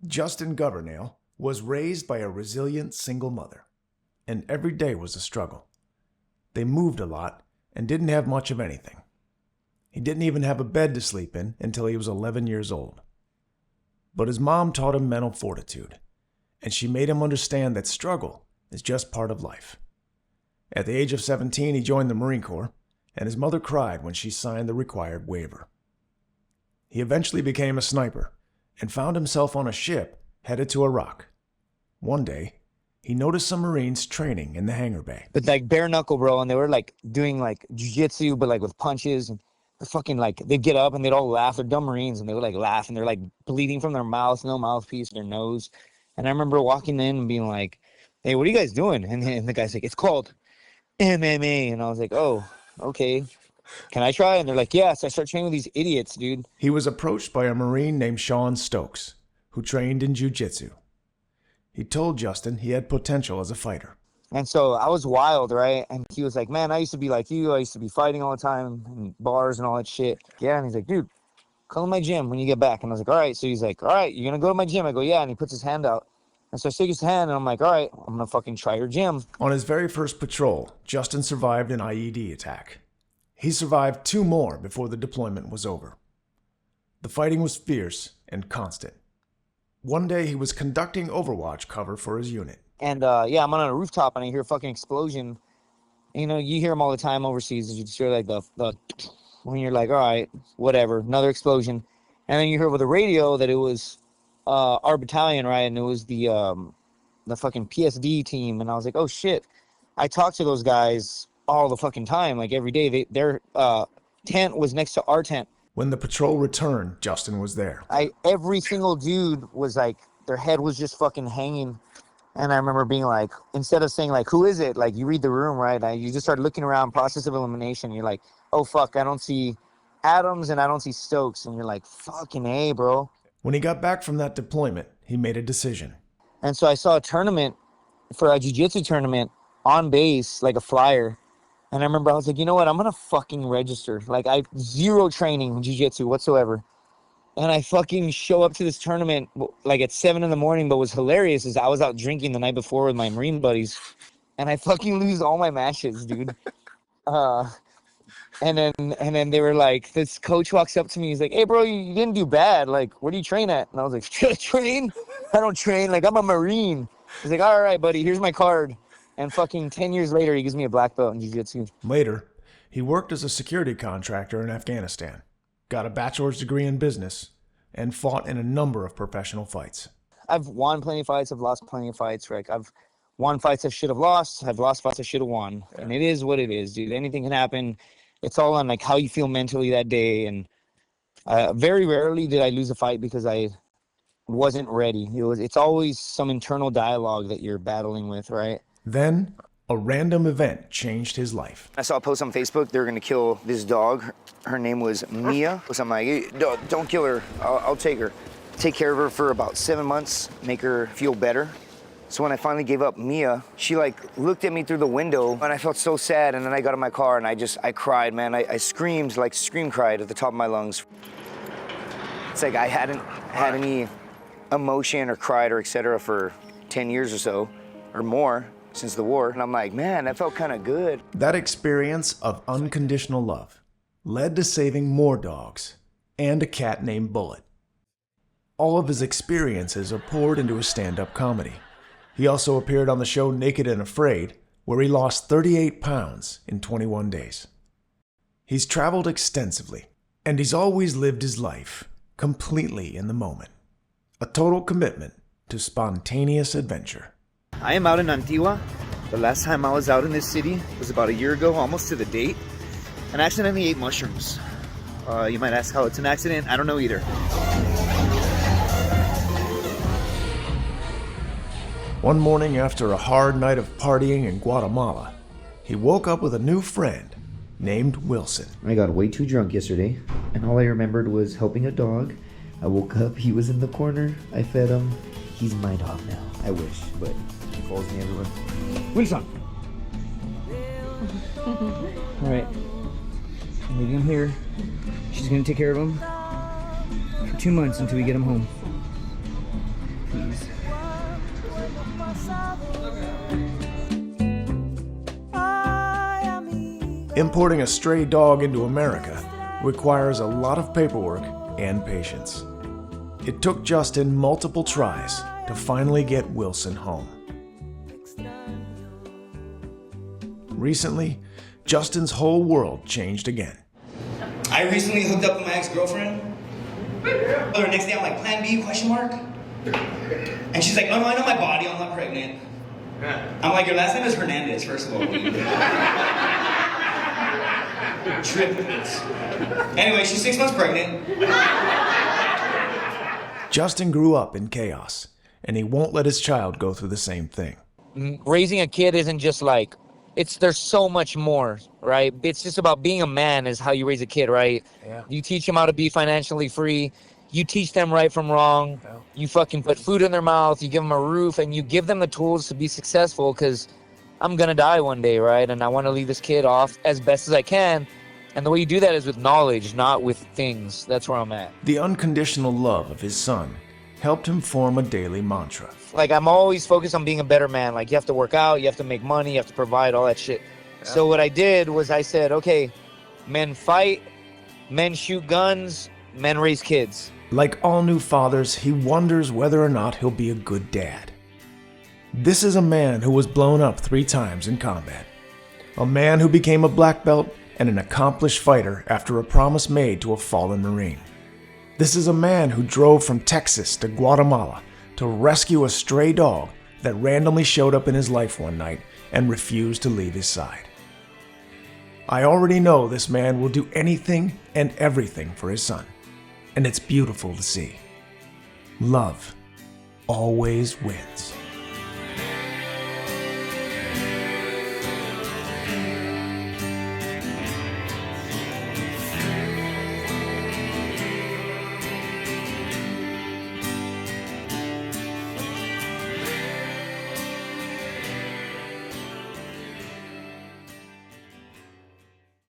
Justin Governale was raised by a resilient single mother, and every day was a struggle. They moved a lot and didn't have much of anything. He didn't even have a bed to sleep in until he was 11 years old. But his mom taught him mental fortitude, and she made him understand that struggle is just part of life. At the age of 17, he joined the Marine Corps, and his mother cried when she signed the required waiver. He eventually became a sniper and found himself on a ship headed to Iraq. One day, he noticed some Marines training in the hangar bay. But like bare knuckle, bro, and they were like doing like jiu-jitsu, but like with punches, and the fucking like they'd get up and they'd all laugh. They're dumb Marines, and they would like laugh, and they're like bleeding from their mouth, no mouthpiece, their nose. And I remember walking in and being like, "Hey, what are you guys doing?" And the guy's like, "It's called MMA," and I was like, "Oh, okay. Can I try?" And they're like, "Yeah." So I start training with these idiots, dude. He was approached by a Marine named Sean Stokes, who trained in jiu-jitsu. He told Justin he had potential as a fighter. And so I was wild, right? And he was like, "Man, I used to be like you. I used to be fighting all the time in bars and all that shit." Yeah, and he's like, "Dude, come to my gym when you get back." And I was like, "All right." So he's like, "All right, you're going to go to my gym?" I go, "Yeah." And he puts his hand out. And so I shake his hand, and I'm like, "All right, I'm going to fucking try your gym." On his very first patrol, Justin survived an IED attack. He survived 2 more before the deployment was over. The fighting was fierce and constant. One day, he was conducting overwatch cover for his unit. And yeah, I'm on a rooftop, and I hear a fucking explosion. And, you know, you hear them all the time overseas. You just hear like the when you're like, all right, whatever, another explosion. And then you hear over the radio that it was our battalion, right? And it was the fucking PSD team. And I was like, oh shit. I talked to those guys all the fucking time, like every day. Their tent was next to our tent. When the patrol returned, Justin was there. Every single dude was like, their head was just fucking hanging. And I remember being like, instead of saying like, who is it? Like, you read the room, right? You just start looking around, process of elimination. You're like, oh fuck, I don't see Adams and I don't see Stokes. And you're like, fucking A, bro. When he got back from that deployment, he made a decision. And so I saw a tournament for a jiu-jitsu tournament on base, like a flyer. And I remember I was like, you know what? I'm going to fucking register. Like, I zero training in jiu-jitsu whatsoever. And I fucking show up to this tournament like at 7 in the morning. But what's hilarious is I was out drinking the night before with my Marine buddies. And I fucking lose all my matches, dude. And then they were like, this coach walks up to me. He's like, hey, bro, you didn't do bad. Like, where do you train at? And I was like, should I train? I don't train. Like, I'm a Marine. He's like, all right, buddy, here's my card. And fucking 10 years later, he gives me a black belt in jiu-jitsu. Later, he worked as a security contractor in Afghanistan, got a bachelor's degree in business, and fought in a number of professional fights. I've won plenty of fights. I've lost plenty of fights, Rick. I've won fights I should have lost. I've lost fights I should have won. Yeah. And it is what it is, dude. Anything can happen. It's all on like how you feel mentally that day. And very rarely did I lose a fight because I wasn't ready. It's always some internal dialogue that you're battling with, right? Then, a random event changed his life. I saw a post on Facebook, they were gonna kill this dog. Her name was Mia. So I'm like, hey, don't kill her, I'll take her. Take care of her for about 7 months, make her feel better. So when I finally gave up Mia, she like looked at me through the window and I felt so sad. And then I got in my car and I cried, man. I screamed, like cried at the top of my lungs. It's like I hadn't had any emotion or cried or et cetera for 10 years or so, or more. Since the war, and I'm like, man, that felt kind of good. That experience of unconditional love led to saving more dogs and a cat named Bullet. All of his experiences are poured into his stand-up comedy. He also appeared on the show Naked and Afraid, where he lost 38 pounds in 21 days. He's traveled extensively, and he's always lived his life completely in the moment. A total commitment to spontaneous adventure. I am out in Antigua. The last time I was out in this city was about a year ago, almost to the date, and I accidentally ate mushrooms. You might ask how it's an accident. I don't know either. One morning after a hard night of partying in Guatemala, he woke up with a new friend named Wilson. I got way too drunk yesterday, and all I remembered was helping a dog. I woke up, he was in the corner, I fed him. He's my dog now. I wish, but he calls me everyone. Wilson! Alright. I'm leaving him here. She's gonna take care of him for 2 months until we get him home. Peace. Importing a stray dog into America requires a lot of paperwork and patience. It took Justin multiple tries to finally get Wilson home. Recently, Justin's whole world changed again. I recently hooked up with my ex-girlfriend. The next day I'm like, plan B, question mark? And she's like, oh, I know my body, I'm not pregnant. I'm like, your last name is Hernandez, first of all. Triplets. Anyway, she's 6 months pregnant. Justin grew up in chaos, and he won't let his child go through the same thing. Raising a kid isn't just like, there's so much more, right? It's just about being a man is how you raise a kid, right? Yeah. You teach them how to be financially free. You teach them right from wrong. Yeah. You fucking put food in their mouth. You give them a roof, and you give them the tools to be successful, because I'm going to die one day, right? And I want to leave this kid off as best as I can. And the way you do that is with knowledge, not with things. That's where I'm at. The unconditional love of his son helped him form a daily mantra. Like, I'm always focused on being a better man. Like, you have to work out, you have to make money, you have to provide, all that shit. Yeah. So what I did was I said, okay, men fight, men shoot guns, men raise kids. Like all new fathers, he wonders whether or not he'll be a good dad. This is a man who was blown up 3 times in combat. A man who became a black belt and an accomplished fighter after a promise made to a fallen Marine. This is a man who drove from Texas to Guatemala to rescue a stray dog that randomly showed up in his life one night and refused to leave his side. I already know this man will do anything and everything for his son, and it's beautiful to see. Love always wins.